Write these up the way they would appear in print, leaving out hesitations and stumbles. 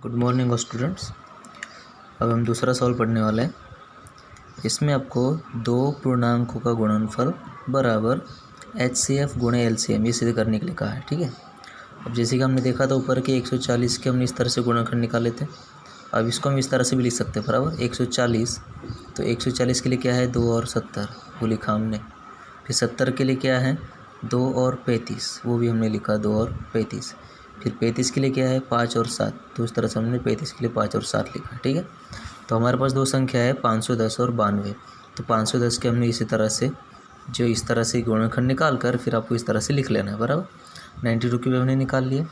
Good morning students. अब हम दूसरा सवाल पढ़ने वाले हैं। इसमें आपको दो पूर्णांकों का गुणनफल बराबर HCF गुणे LCM ये सिद्ध करने के लिए कहा है। ठीक है। अब जैसे कि हमने देखा था ऊपर के 140 के हमने इस तरह से गुणनखंड निकाले थे। अब इसको हम इस तरह से भी लिख सकते हैं बराबर 140। तो 140 के लिए क्या है 2 और 70 वो लिखा हमने। फिर 70 के लिए क्या है 2 और 35 वो भी हमने लिखा 2 और 35। फिर 35 के लिए क्या है 5 और 7 तो इस तरह से हमने 35 के लिए 5 और 7 लिखा। ठीक है। तो हमारे पास दो संख्या है 510 और 92। तो 510 के हमने इसी तरह से जो इस तरह से गुणनखंड निकाल कर फिर आपको इस तरह से लिख लेना है बराबर 92 की भी हमने निकाल लिए।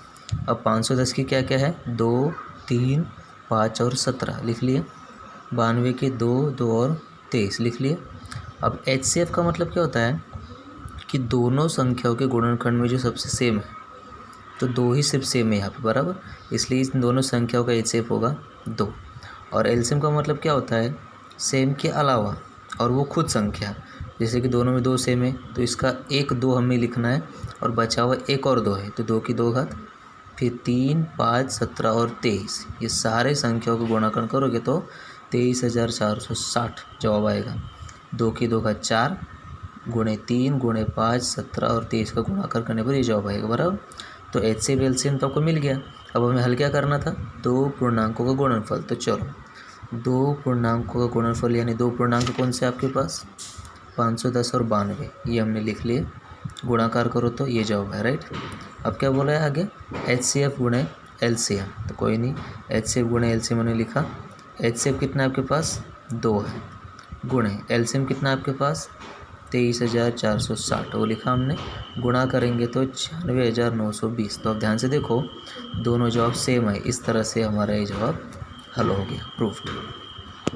अब 510 की क्या क्या है 2 3 5 और 17 लिख लिए। 92 के 2 2 और 23 लिख लिए। अब HCF का मतलब क्या होता है कि दोनों संख्याओं के गुणनखंड में जो सबसे सेम है तो दो ही सिर्फ सेम है यहाँ पे बराबर, इसलिए इन दोनों संख्याओं का HCF होगा 2। और LCM का मतलब क्या होता है सेम के अलावा और वो खुद संख्या, जैसे कि दोनों में 2 सेम है तो इसका 1 2 हमें लिखना है और बचा हुआ 1 और 2 है तो 2 की 2 घात, फिर 3 5 17 और 23 ये सारे संख्याओं को गुणाकर करोगे तो 23,460 जवाब आएगा। 2 की 2 घात 4 गुणे 3 गुणे 5 17 और 23 का गुणाकर करने पर ये जवाब आएगा बराबर। तो HCF LCM तो आपको मिल गया। अब हमें हल क्या करना था दो पूर्णांकों का गुणनफल। तो चलो दो पूर्णांकों का गुणनफल यानी दो पूर्णांक कौन से आपके पास 510 और 92 ये हमने लिख लिए। गुणाकार करो तो ये जवाब है राइट। अब क्या बोला है आगे HCF गुणे LCM। तो कोई नहीं HCF गुणे LCM हमने लिखा। HCF कितना है आपके पास 2 है गुणे LCM कितना है आपके पास 23,460 वो लिखा हमने। गुणा करेंगे तो 96,920। तो अब ध्यान से देखो दोनों जवाब सेम है, इस तरह से हमारा ये जवाब हल हो गया प्रूफ्ड।